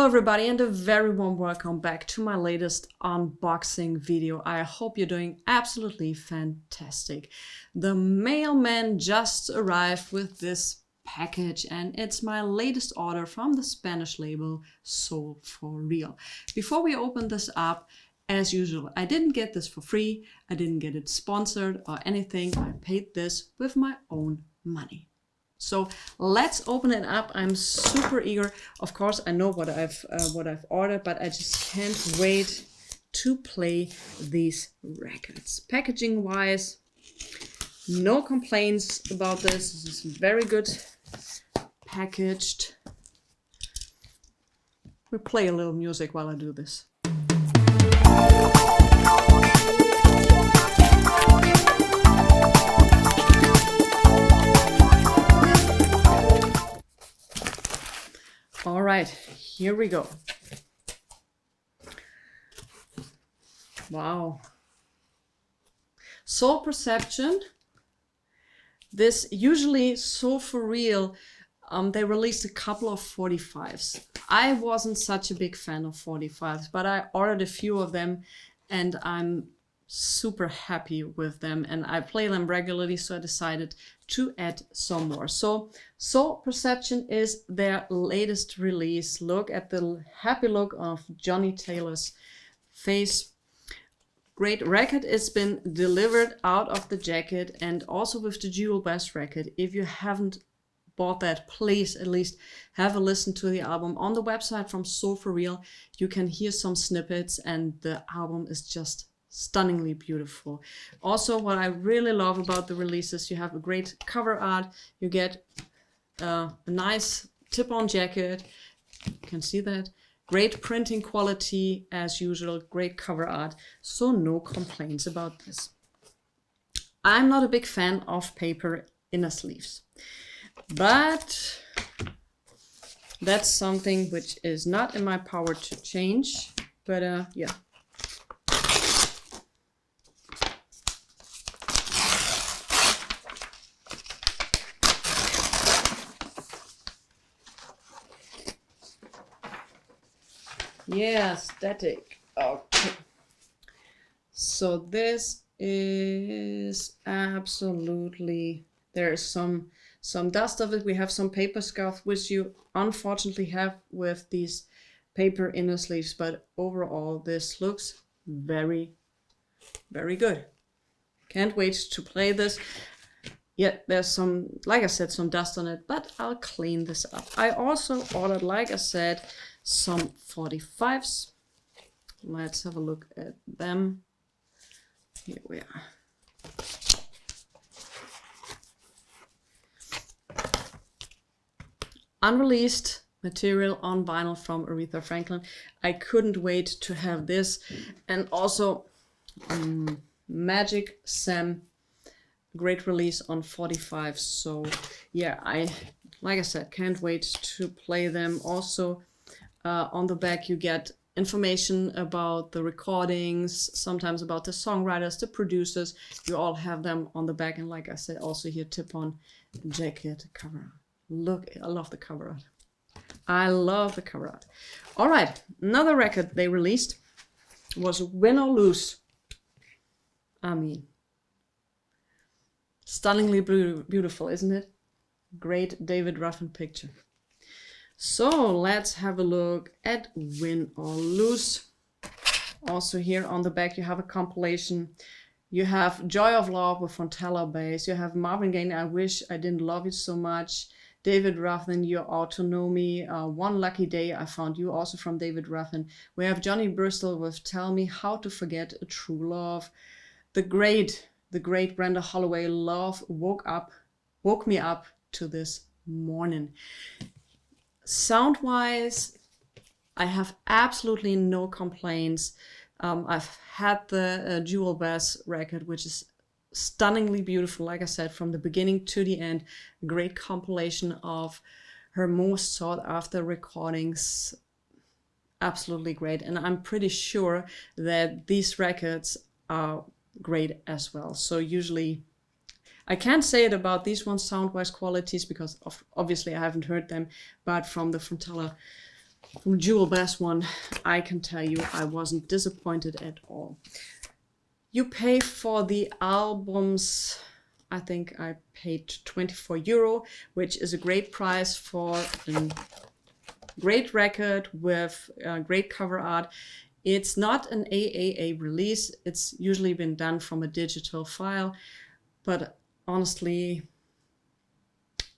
Hello everybody and a very warm welcome back to my latest unboxing video. I hope you're doing absolutely fantastic. The mailman just arrived with this package and it's my latest order from the Spanish label Soul4Real. Before we open this up, as usual, I didn't get this for free, I didn't get it sponsored or anything. I paid this with my own money. So let's open it up. I'm super eager. Of course, I know what I've ordered, but I just can't wait to play these records. Packaging wise, no complaints about this. This is very good packaged. We'll play a little music while I do this. All right, here we go. Wow. Soul Perception. This usually Soul4Real, they released a couple of 45s. I wasn't such a big fan of 45s, but I ordered a few of them and I'm super happy with them and I play them regularly, so I decided to add some more. So Soul Perception is their latest release. Look at the happy look of Johnny Taylor's face. Great record. It's been delivered out of the jacket and also with the Jewel Bass record. If you haven't bought that, please at least have a listen to the album. On the website from Soul4Real, you can hear some snippets and the album is just stunningly beautiful. Also, what I really love about the releases, you have a great cover art, you get a nice tip-on jacket, you can see that, great printing quality as usual, great cover art, so no complaints about this. I'm not a big fan of paper inner sleeves, but that's something which is not in my power to change, but yeah. Yeah, static. Okay. So this is absolutely, there is some dust of it. We have some paper scuff, which you unfortunately have with these paper inner sleeves, but overall this looks very, very good. Can't wait to play this. Yeah, there's some, like I said, some dust on it, but I'll clean this up. I also ordered, like I said, some 45s. Let's have a look at them. Here we are. Unreleased material on vinyl from Aretha Franklin. I couldn't wait to have this. And also Magic Sam, great release on 45. So yeah, like I said, can't wait to play them. Also on the back you get information about the recordings, sometimes about the songwriters, the producers. You all have them on the back, and like I said, also here tip-on jacket cover. Look, I love the cover art. I love the cover art. All right, another record they released was Win or Lose. I mean, stunningly beautiful, isn't it? Great David Ruffin picture. So let's have a look at Win or Lose. Also here on the back you have a compilation. You have Joy of Love with Fontella bass. You have Marvin Gaye, I Wish I Didn't Love You So Much. David Ruffin, You Ought to Know Me. One Lucky Day I Found You, also from David Ruffin. We have Johnny Bristol with Tell Me How to Forget a True Love. The great Brenda Holloway, Love Woke Me Up to This Morning. Sound-wise, I have absolutely no complaints. I've had the Jewel Bass record, which is stunningly beautiful, like I said, from the beginning to the end. Great compilation of her most sought-after recordings. Absolutely great. And I'm pretty sure that these records are great as well. So usually, I can't say it about these ones sound-wise qualities because obviously I haven't heard them, but from the Fontella from Jewel Bass one, I can tell you I wasn't disappointed at all. You pay for the albums, I think I paid 24 euro, which is a great price for a great record with great cover art. It's not an AAA release. It's usually been done from a digital file, but honestly,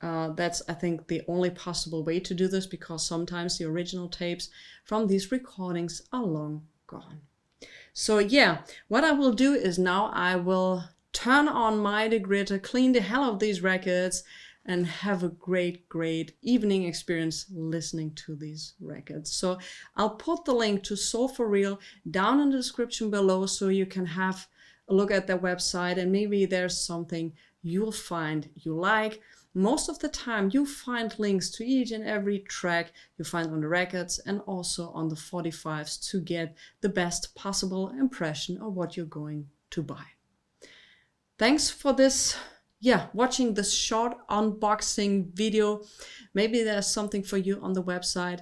that's, I think, the only possible way to do this, because sometimes the original tapes from these recordings are long gone. So yeah, what I will do is now I will turn on my degritter, clean the hell of these records, and have a great evening experience listening to these records. So I'll put the link to Soul4Real down in the description below, so you can have a look at their website, and maybe there's something you'll find you like. Most of the time you find links to each and every track you find on the records and also on the 45s to get the best possible impression of what you're going to buy. Thanks for this, watching this short unboxing video. Maybe there's something for you on the website.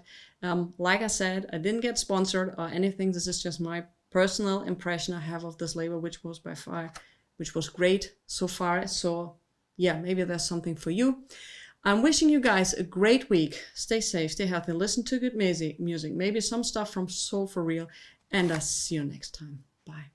Like I said, I didn't get sponsored or anything. This is just my personal impression I have of this label, which was great so far. So yeah, maybe there's something for you. I'm wishing you guys a great week. Stay safe, stay healthy, listen to good music, maybe some stuff from Soul4Real, and I'll see you next time. Bye.